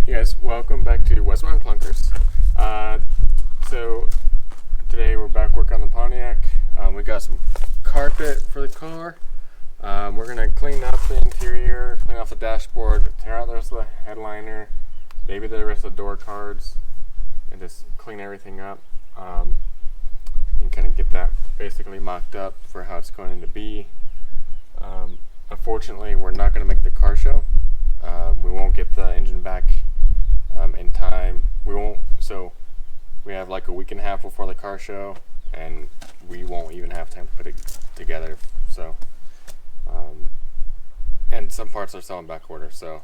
Hey guys, welcome back to Westbound Clunkers. So today we're back working on the Pontiac. We got some carpet for the car. We're gonna clean up the interior, clean off the dashboard, tear out the rest of the headliner, maybe the rest of the door cards, and just clean everything up. And kind of get that basically mocked up for how it's going to be. Unfortunately, we're not gonna make the car show. We won't get the engine back in time. We won't. So we have like a week and a half before the car show, and we won't even have time to put it together. So, and some parts are still in back order. So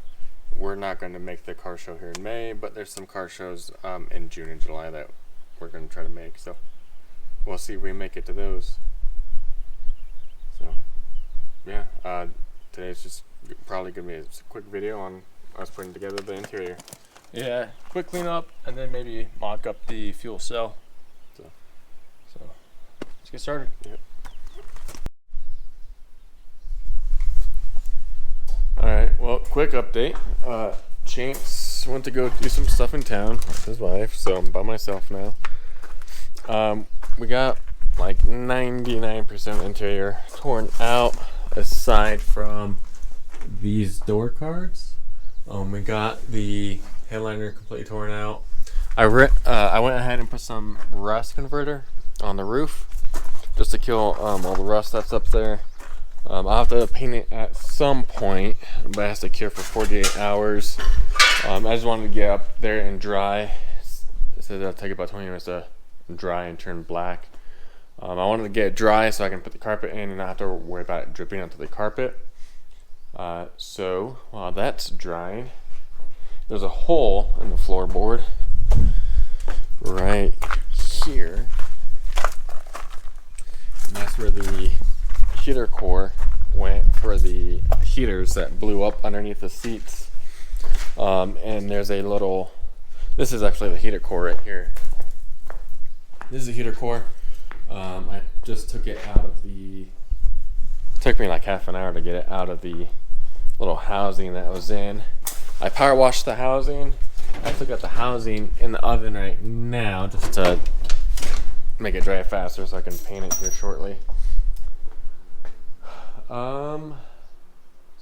we're not going to make the car show here in May, but there's some car shows in June and July that we're going to try to make. So we'll see if we make it to those. So yeah, today's just probably going to be a quick video on us putting together the interior. Yeah, quick cleanup and then maybe mock up the fuel cell. So let's get started. Yep. Alright, well, quick update. Chance went to go do some stuff in town with his wife, so I'm by myself now. We got like 99% interior torn out, aside from these door cards. We got the headliner completely torn out. I went ahead and put some rust converter on the roof just to kill all the rust that's up there. I'll have to paint it at some point, but it has to cure for 48 hours. I just wanted to get up there and dry. It said it'll take about 20 minutes to dry and turn black. I wanted to get it dry so I can put the carpet in and not have to worry about it dripping onto the carpet. So while that's drying, there's a hole in the floorboard right here, and that's where the heater core went for the heaters that blew up underneath the seats. And there's a little, this is actually the heater core right here. This is the heater core. I just took it out of the, took me like half an hour to get it out of the little housing that was in. I power washed the housing. I took out the housing in the oven right now just to make it dry faster so I can paint it here shortly. So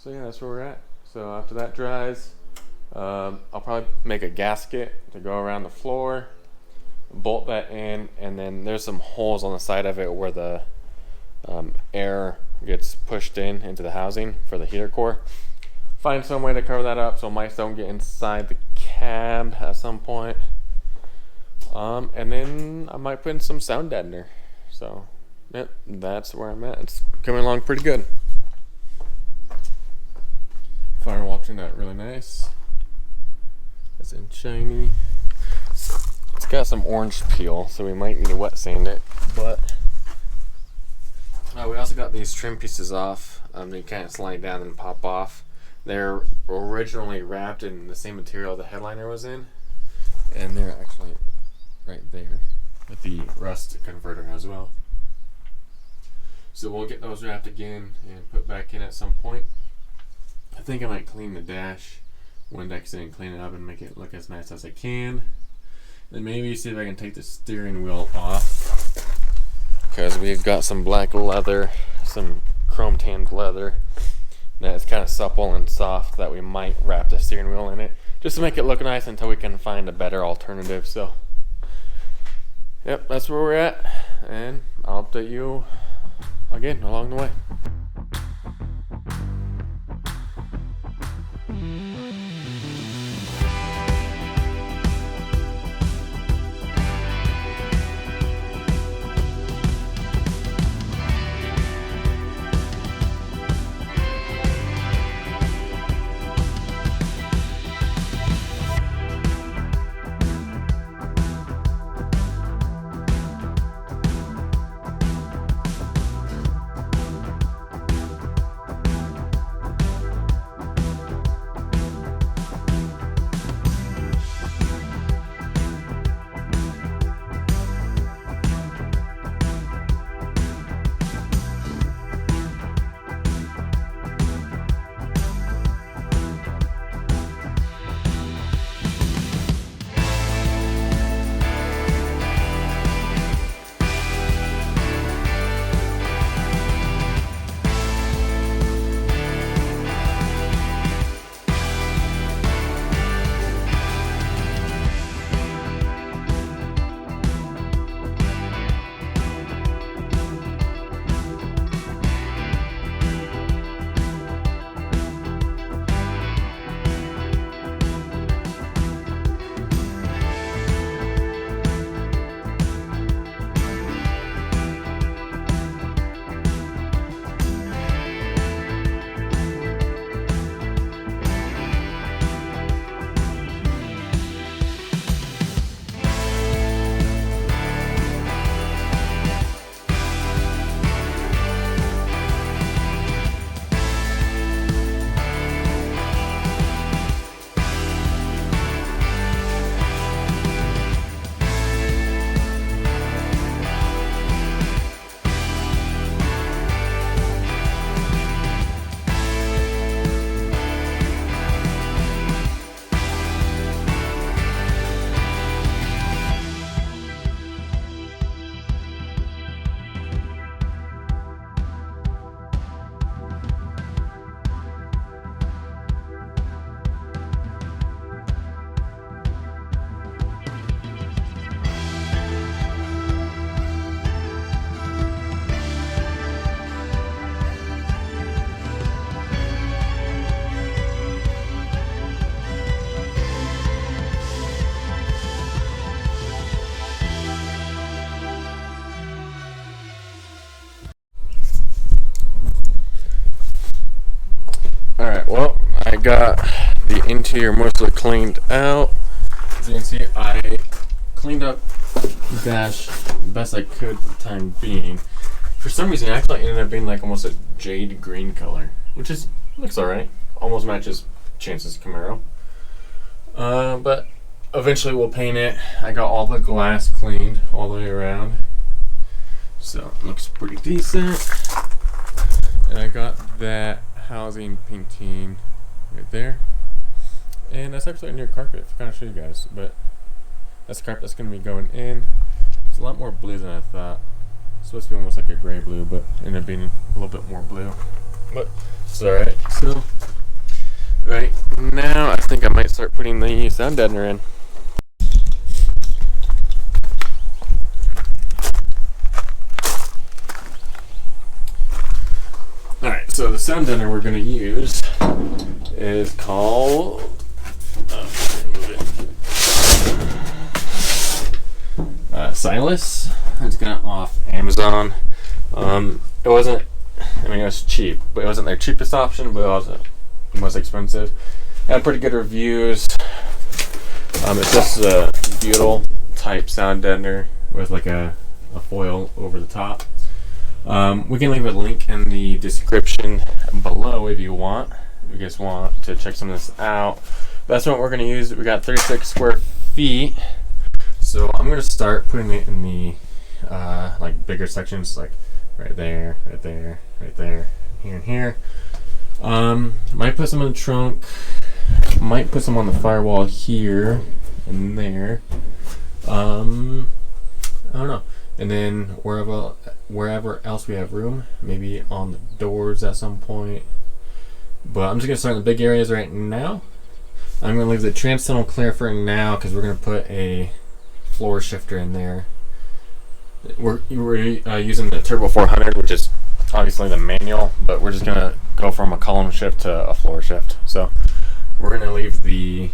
yeah, that's where we're at. So after that dries, I'll probably make a gasket to go around the floor, bolt that in, and then there's some holes on the side of it where the air gets pushed into the housing for the heater core. Find some way to cover that up so mice don't get inside the cab at some point. And then I might put in some sound deadener. So yep, that's where I'm at. It's coming along pretty good. Firewall turned out really nice. It's in shiny. It's got some orange peel, so we might need to wet sand it. But we also got these trim pieces off. They can't slide down and pop off. They're originally wrapped in the same material the headliner was in, and they're actually right there with the rust converter as well. So we'll get those wrapped again and put back in at some point. I think I might clean the dash, Windex it and clean it up and make it look as nice as I can. Then maybe see if I can take the steering wheel off, because we've got some black leather, some chrome tanned leather that is kind of supple and soft that we might wrap the steering wheel in it just to make it look nice until we can find a better alternative. So yep, that's where we're at, and I'll update you again along the way. got the interior mostly cleaned out. As you can see, I cleaned up the dash the best I could for the time being. For some reason, it actually ended up being like almost a jade green color, which is looks alright. Almost matches Chance's Camaro. But eventually we'll paint it. I got all the glass cleaned all the way around, so it looks pretty decent. And I got that housing painting right there, and that's actually a new carpet. I kind of show you guys, but that's the carpet that's going to be going in. It's a lot more blue than I thought. It's supposed to be almost like a gray blue, but ended up being a little bit more blue. But it's alright. So right now, I think I might start putting the sound deadener in. Alright, so the sound deadener we're going to use is called Silas. It's got off Amazon. It wasn't, I mean, it was cheap, but it wasn't their cheapest option, but it wasn't the most expensive. It had pretty good reviews. It's just a butyl type sound deadener with like a foil over the top. We can leave a link in the description below if you want. If you guys want to check some of this out. That's what we're going to use. We got 36 square feet. So I'm going to start putting it in the like bigger sections, like right there, right there, right there, here and here. Might put some in the trunk. Might put some on the firewall here and there. I don't know. And then wherever else we have room, maybe on the doors at some point. But I'm just gonna start in the big areas right now. I'm gonna leave the transitional clear for now because we're gonna put a floor shifter in there. We're using the Turbo 400, which is obviously the manual, but we're just gonna go from a column shift to a floor shift. So we're gonna leave the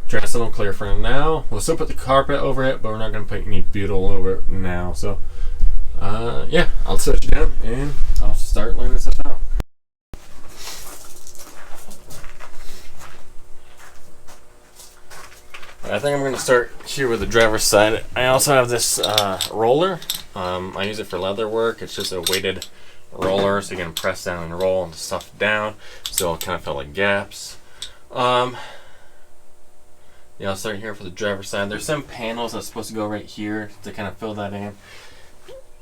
transitional clear for now. We'll still put the carpet over it, but we're not gonna put any butyl over it now. So yeah, I'll switch it down and I'll start laying this stuff out. I think I'm going to start here with the driver's side. I also have this roller. I use it for leather work. It's just a weighted roller, so you can press down and roll and stuff down, so it'll kind of fill like gaps. Yeah, I'll start here for the driver's side. There's some panels that's supposed to go right here to kind of fill that in.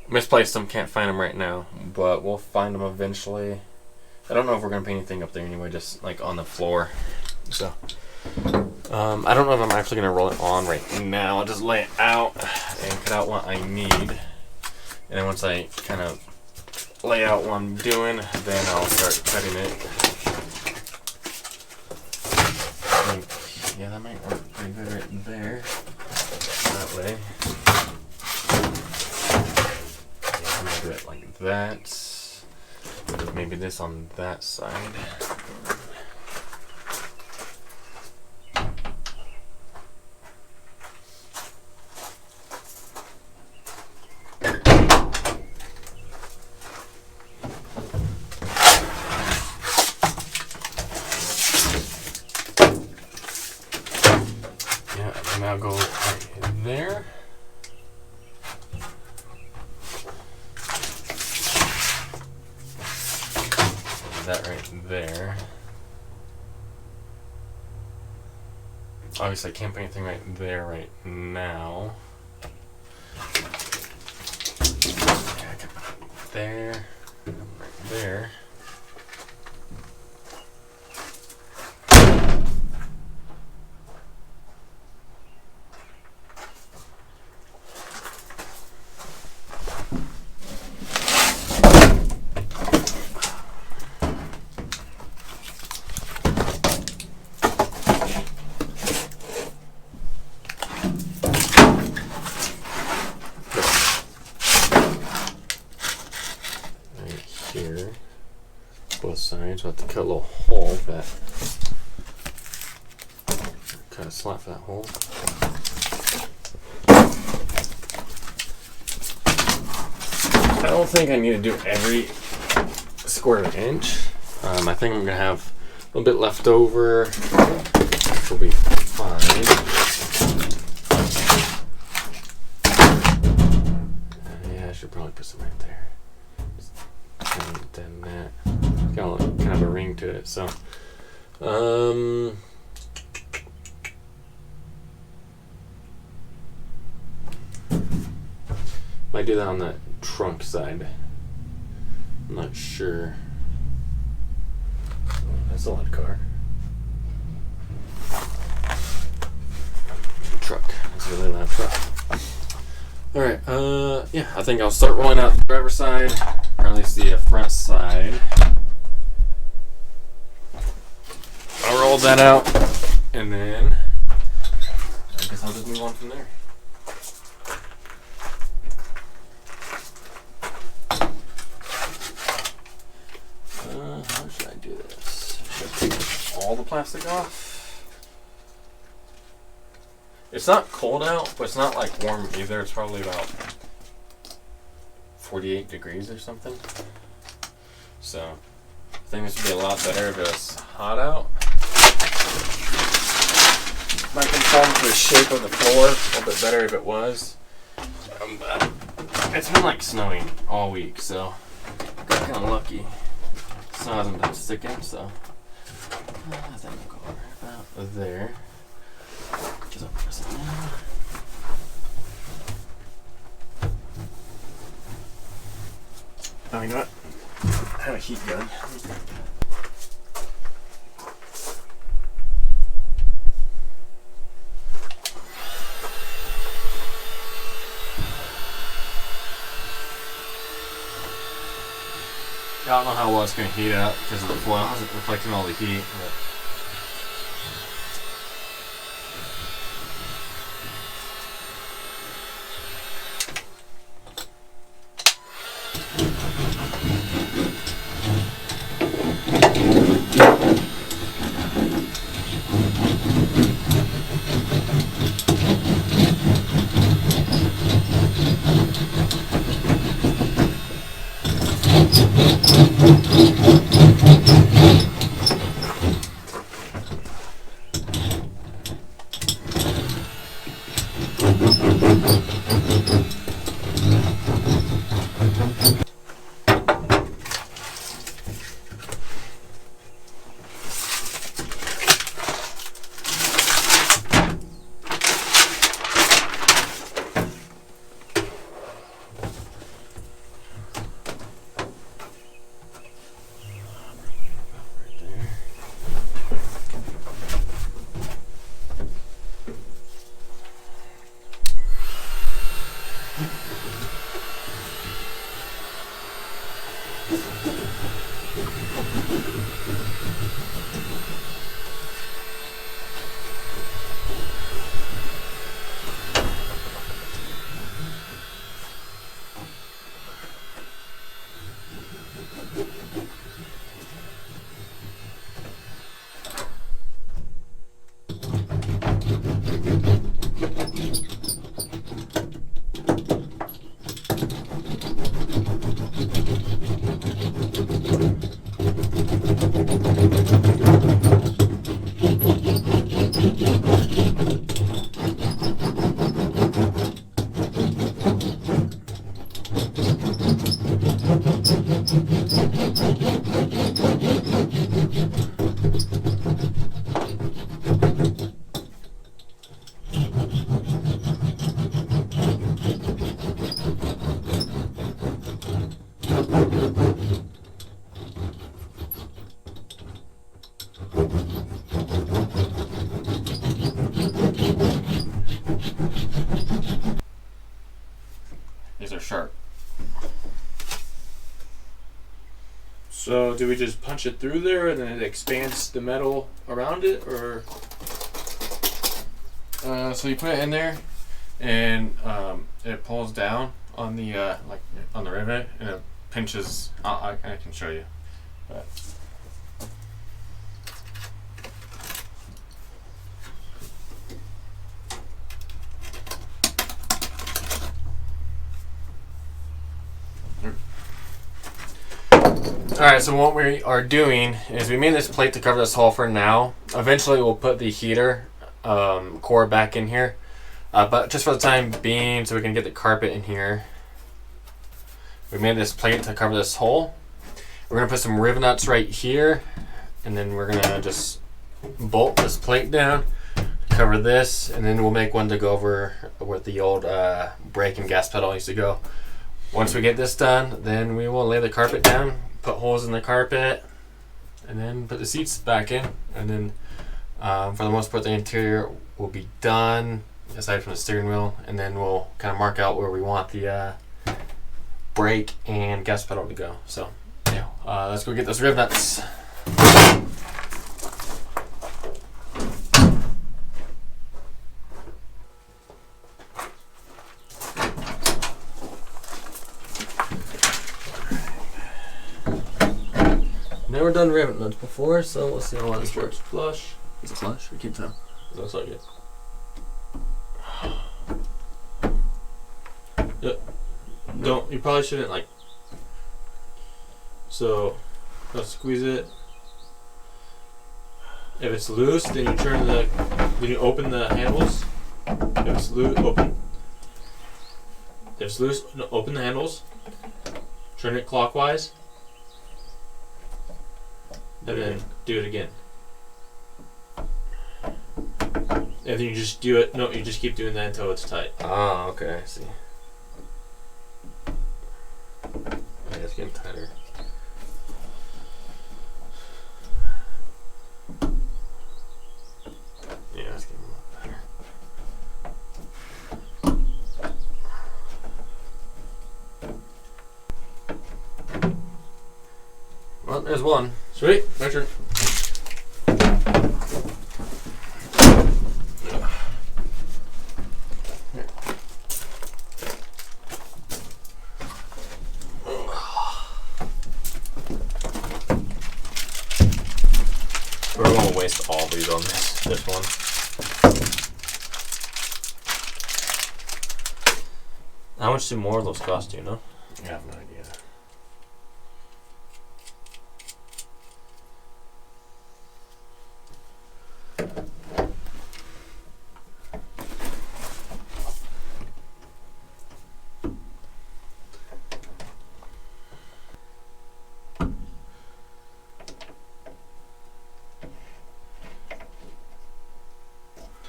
Misplaced them, can't find them right now, but we'll find them eventually. I don't know if we're going to paint anything up there anyway, just like on the floor. So I don't know if I'm actually going to roll it on right now. I'll just lay it out and cut out what I need. And then once I kind of lay out what I'm doing, then I'll start cutting it. I think, yeah, that might work pretty good right there. That way. Yeah, I'm going to do it like that. Maybe this on that side. Now go right there. That right there. Obviously I can't put anything right there right now. Yeah, I can put it there, right there. Here, both sides. We'll have to cut a little hole for that. Cut a slot for that hole. I don't think I need to do every square inch. I think I'm gonna have little bit left over, which will be fine. Yeah, I should probably put some right there. Then that. Got kind of a ring to it, so. Might do that on the trunk side. I'm not sure. That's a loud car. Truck. That's a really loud truck. Alright, yeah, I think I'll start rolling out the driver's side, or at least the front side. I'll roll that out, and then I guess I'll just move on from there. How should I do this? Should I take all the plastic off? It's not cold out, but it's not like warm either. It's probably about 48 degrees or something. So I think this would be a lot better if it's hot out. Might conform to the shape of the floor a little bit better if it was. It's been like snowing all week, so got kind of lucky. Snow hasn't been sticking, so I think I'll go right about there. Just I'll press it down. Oh, you know what? I have a heat gun. I don't know how well it's going to heat up because of the foil isn't reflecting all the heat. But these are sharp. So do we just punch it through there and then it expands the metal around it, or? So you put it in there and it pulls down on the like on the rivet and it pinches. I can show you. But. Alright, so what we are doing is we made this plate to cover this hole for now. Eventually we'll put the heater core back in here. But just for the time being, so we can get the carpet in here, we made this plate to cover this hole. We're going to put some Rivnuts right here, and then we're going to just bolt this plate down, cover this, and then we'll make one to go over where the old brake and gas pedal used to go. Once we get this done, then we will lay the carpet down, put holes in the carpet, and then put the seats back in. And then for the most part, the interior will be done, aside from the steering wheel, and then we'll kind of mark out where we want the brake and gas pedal to go. So yeah, let's go get those Rivnuts. Never done Rivnuts before, so we'll see how this works. Flush. Is it flush? We keep time. It looks like it. Yep. Don't. You probably shouldn't like. So, let's squeeze it. If it's loose, then you turn the. Then you open the handles. If it's loose, open. If it's loose, no, open the handles. Turn it clockwise. And then do it again. And then you just do it. No, you just keep doing that until it's tight. Oh, okay. I see. Yeah, it's getting tighter. Yeah, it's getting a lot better. Well, there's one. Sweet. My turn. We're gonna waste all these on this one. How much do more of those cost, do you know? I have no idea.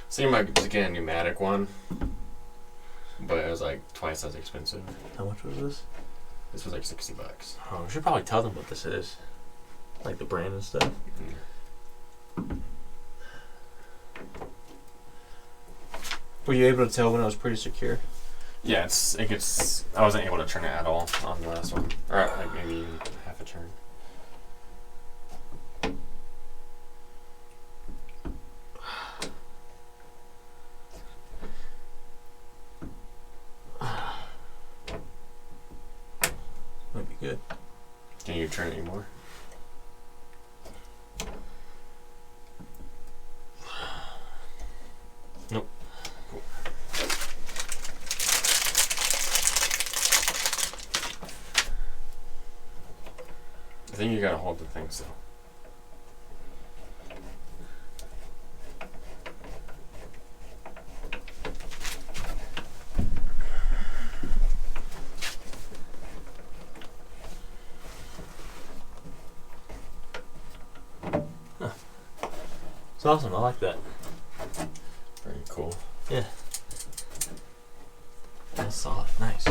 Seemed like just getting a pneumatic one, but it was like twice as expensive. How much was this? This was like $60. Oh, we should probably tell them what this is. Like the brand and stuff. Were you able to tell when it was pretty secure? Yeah, it gets. I wasn't able to turn it at all on the last one, or like maybe even half a turn. Might be good. Can you turn it anymore? Nope. Cool. I think you gotta hold the thing still. It's awesome. I like that. Very cool. Yeah. That's solid. Nice.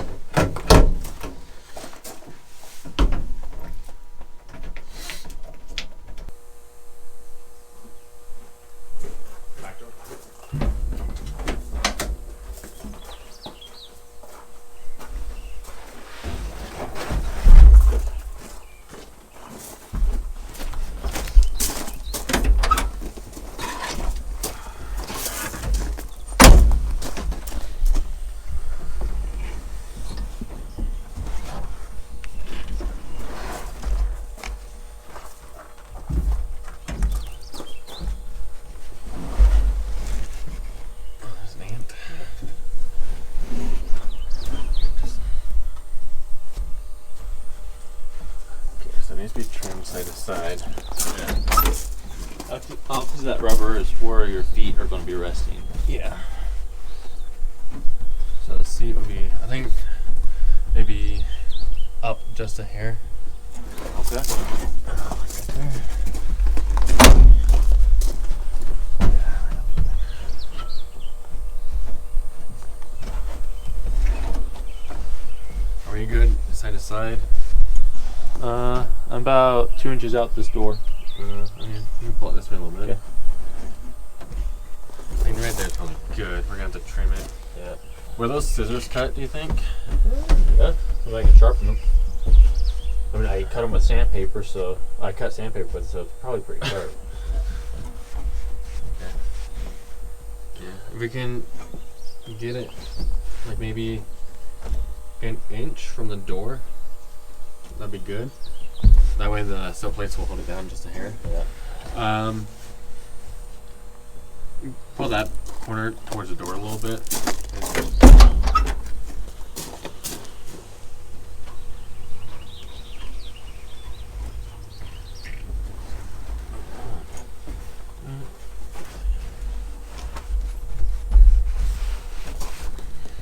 Back door. side to side. Yeah. Because that rubber is where your feet are going to be resting. Yeah. So the seat would be, I think, maybe up just a hair. Okay. Right there. Are we good side to side? I'm about 2 inches out this door. I mean, you can pull it this way a little bit. Okay. I think right there is probably good. We're gonna have to trim it. Yeah. Were those scissors cut, do you think? Yeah. If I can sharpen them. I mean, I cut them with sandpaper, so I cut sandpaper with it, so it's probably pretty sharp. Okay. Yeah. If we can get it like maybe an inch from the door, that'd be good. That way the sill plates will hold it down just a hair. Yeah. Pull that corner towards the door a little bit.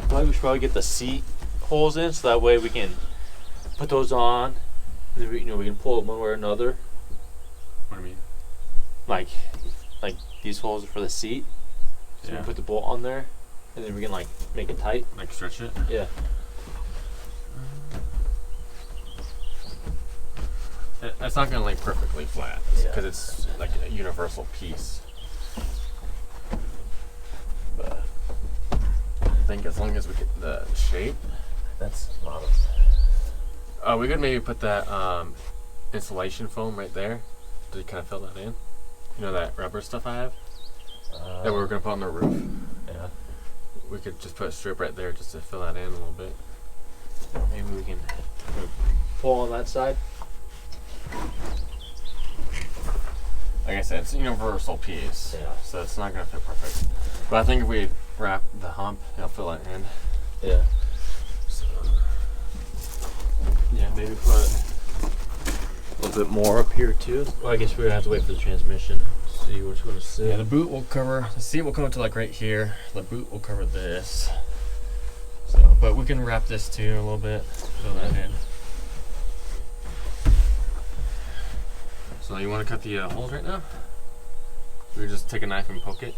We should probably get the seat holes in, so that way we can put those on. And then we can pull them one way or another. What do you mean? Like these holes are for the seat. So we Yeah. can put the bolt on there, and then we can like make it tight. Like stretch it? Yeah. It's not gonna lay perfectly flat Yeah. because it's like a universal piece. But I think as long as we get the shape, That's model. we could maybe put that insulation foam right there to kind of fill that in. You know that rubber stuff I have that we were gonna put on the roof. Yeah. We could just put a strip right there just to fill that in a little bit. Maybe we can pull on that side. Like I said, it's a universal piece, Yeah. so it's not gonna fit perfect. But I think if we wrap the hump, it'll fill that in. Yeah. So, yeah, maybe put A little bit more up here too. Well, I guess we're gonna have to wait for the transmission. See what's gonna sit. yeah, the boot will cover. The seat will come up to like right here. The boot will cover this. So, but we can wrap this too a little bit. Fill that in. So you want to cut the holes right now? We just take a knife and poke it.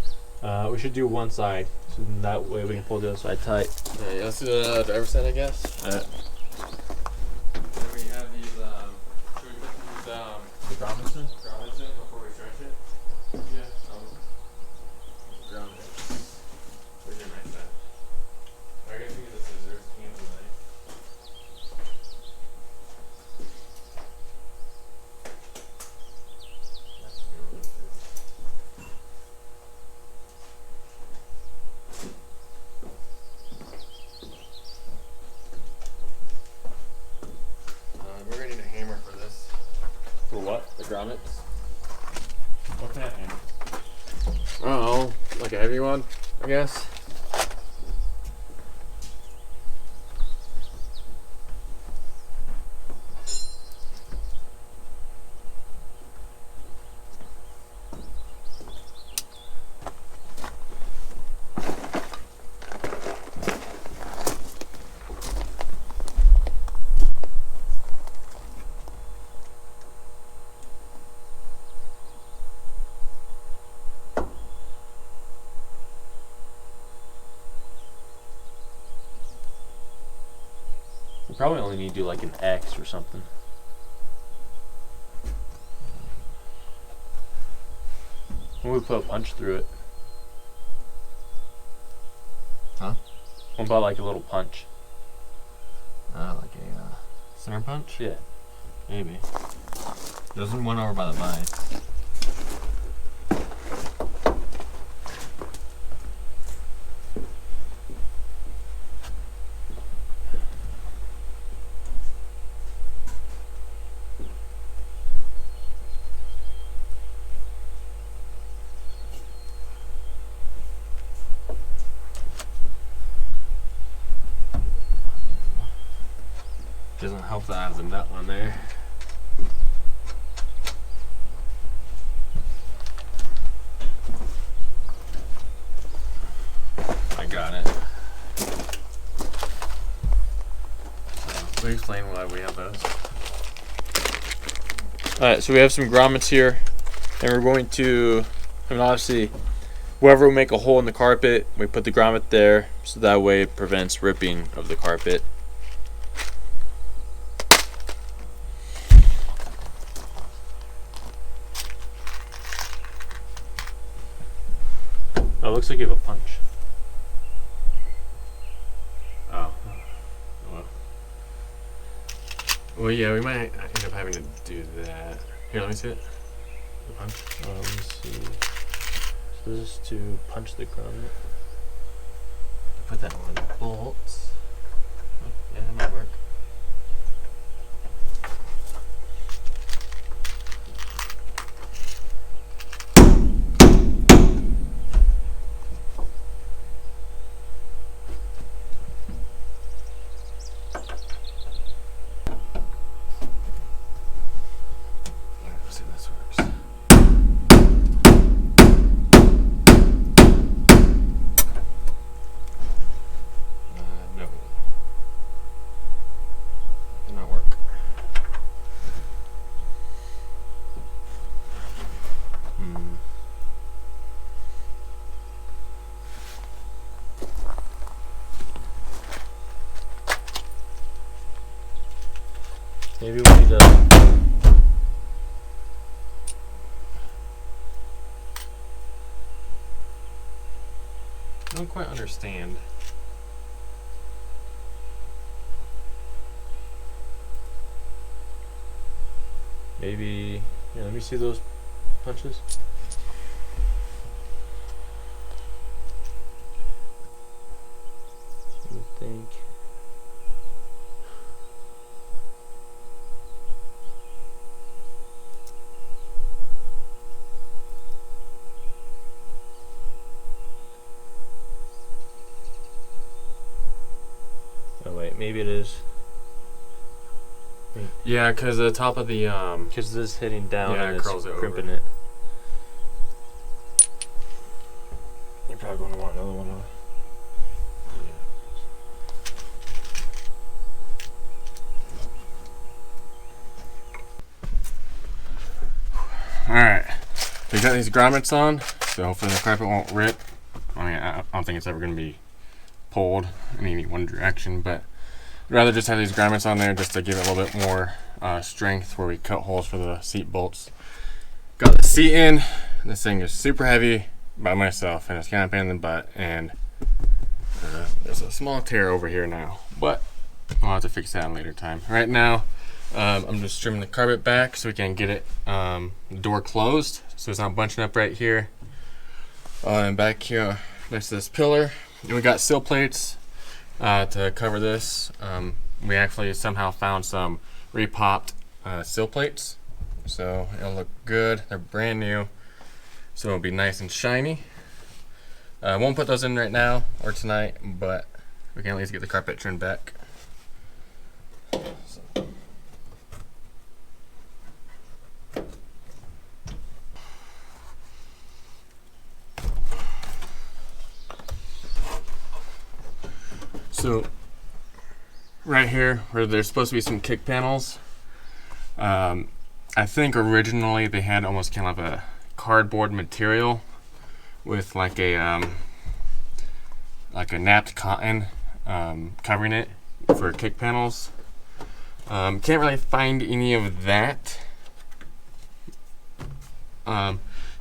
We should do one side, so then that way we can pull the other side tight. Yeah, let's do the driver's side, I guess. We have these. Should we put these The grommets in? grommets in before we stretch it? Yeah. Grommets. Where's your knife at? I guess we use the scissors. You can use the knife. That's good. We're gonna need a hammer for this. For what? The grommets. What kind of hammer? Oh, like a heavy one, I guess. We probably only need to do like an X or something. When we put a punch through it. Huh? What about like a little punch? Like a center punch? Yeah. Maybe. There's one over by the vise. Doesn't help that I have the nut on there. got it. Let me explain why we have those. Alright, so we have some grommets here, and we're going to, obviously, wherever we make a hole in the carpet, we put the grommet there, so that way it prevents ripping of the carpet. Oh, it looks like you have a punch. Oh. Well, yeah, we might end up having to do that. Here, let me see it. The punch. Let me see. So this is to punch the grommet. Put that on the bolts. Oh, yeah, that might work. Maybe we need to. I don't quite understand. Maybe. Yeah, let me see those punches. I would think. Oh wait, maybe it is. Yeah, because the top of the because this is hitting down, yeah, and it's curls it crimping over. It. You're probably going to want another one, huh? Yeah. All right, we got these grommets on, so hopefully the carpet won't rip. I mean, I don't think it's ever going to be pulled in any one direction, but I'd rather just have these grommets on there just to give it a little bit more strength where we cut holes for the seat bolts. Got the seat in. This thing is super heavy by myself, and it's kind of a pain in the butt, and there's a small tear over here now, but I'll have to fix that in a later time. Right now, I'm just trimming the carpet back so we can get it the door closed so it's not bunching up right here. And back here next to this pillar, and we got sill plates to cover this. We actually somehow found some repopped sill plates, so it'll look good. They're brand new, so it'll be nice and shiny. I won't put those in right now or tonight, but we can at least get the carpet trimmed back. So right here where there's supposed to be some kick panels, I think originally they had almost kind of a cardboard material with like a napped cotton covering it for kick panels. Can't really find any of that.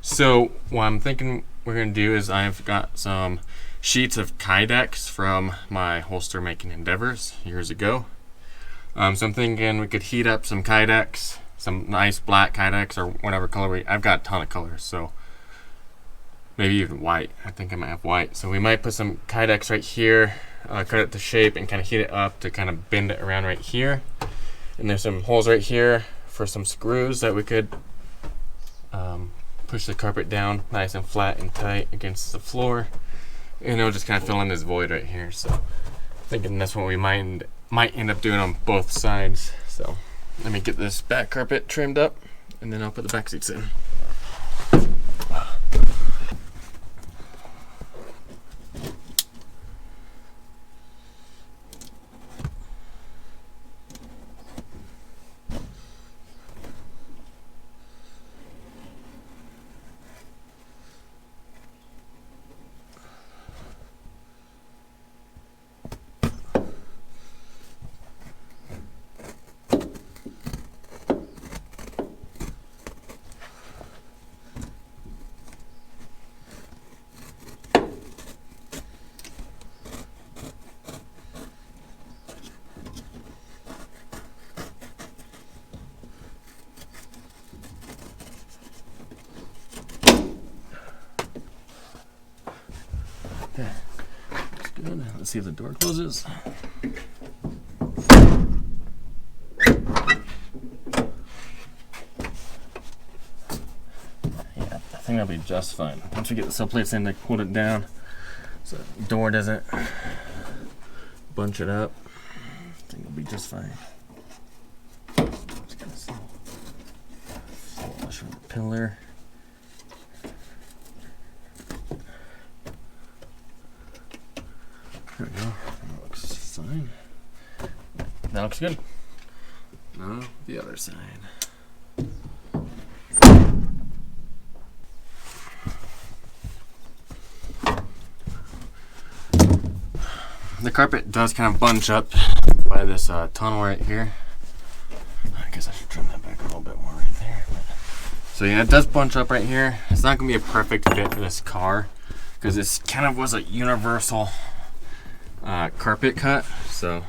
So what I'm thinking we're gonna do is I've got some sheets of Kydex from my holster making endeavors years ago. So I'm thinking we could heat up some Kydex, some nice black Kydex or whatever color I've got a ton of colors, so maybe even white. I think I might have white. So we might put some Kydex right here, cut it to shape and kind of heat it up to kind of bend it around right here. And there's some holes right here for some screws that we could push the carpet down nice and flat and tight against the floor. And it'll just kind of fill in this void right here. So thinking that's what we might end up doing on both sides. So let me get this back carpet trimmed up and then I'll put the back seats in. Okay, that's good. Let's see if the door closes. Yeah, I think that'll be just fine. Once we get the subplates in to hold it down, so the door doesn't bunch it up, I think it'll be just fine. Just gonna see. Flush from the pillar. There we go. That looks fine. That looks good. Now the other side. The carpet does kind of bunch up by this tunnel right here. I guess I should trim that back a little bit more right there. So yeah, it does bunch up right here. It's not gonna be a perfect fit for this car because this kind of was a universal carpet cut. So,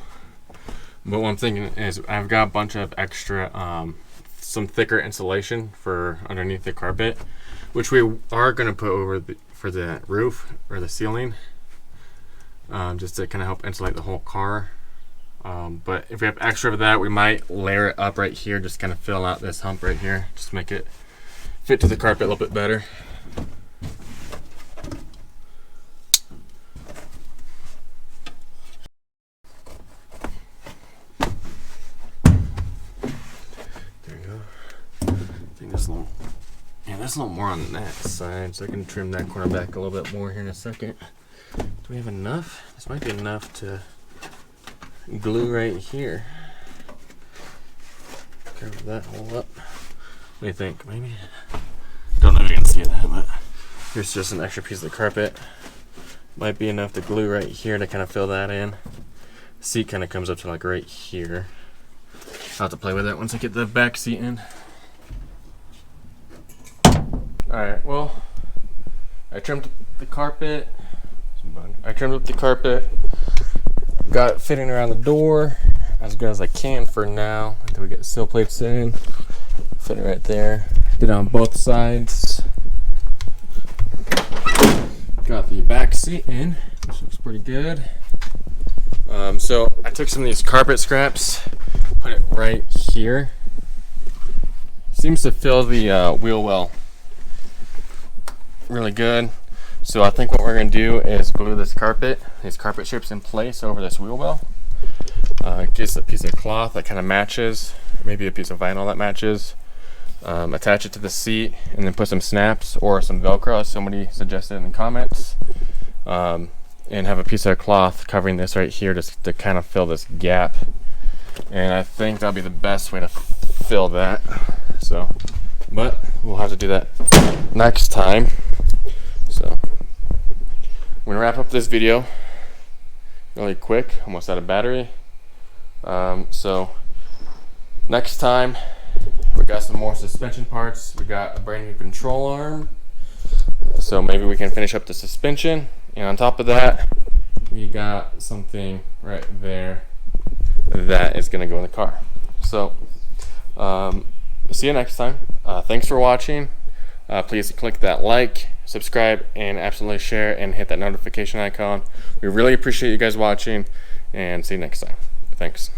but what I'm thinking is I've got a bunch of extra, some thicker insulation for underneath the carpet, which we are gonna put over for the roof or the ceiling. Just to kind of help insulate the whole car. But if we have extra of that, we might layer it up right here, just kind of fill out this hump right here, just to make it fit to the carpet a little bit better. There you go. I think this little, yeah, there's a little more on that side, so I can trim that corner back a little bit more here in a second. Do we have enough? This might be enough to glue right here. Cover that hole up. What do you think? Maybe? Don't know if you can see that, but here's just an extra piece of the carpet. Might be enough to glue right here to kind of fill that in. The seat kind of comes up to like right here. I'll have to play with it once I get the back seat in. Alright, well, I trimmed the carpet. I trimmed up the carpet, got it fitting around the door as good as I can for now until we get the sill plates in. Fit it right there. Did it on both sides. Got the back seat in, which looks pretty good. So I took some of these carpet scraps, put it right here. Seems to fill the wheel well really good. So I think what we're going to do is glue these carpet strips in place over this wheel well. Get a piece of cloth that kind of matches, maybe a piece of vinyl that matches. Attach it to the seat and then put some snaps or some Velcro, as somebody suggested in the comments. And have a piece of cloth covering this right here just to kind of fill this gap. And I think that'll be the best way to fill that. So, but we'll have to do that next time. So I'm gonna wrap up this video really quick, almost out of battery. So next time we got some more suspension parts. We got a brand new control arm, so maybe we can finish up the suspension, and on top of that we got something right there that is gonna go in the car. So see you next time. Thanks for watching. Please click that like, subscribe, and absolutely share and hit that notification icon. We really appreciate you guys watching, and see you next time. Thanks.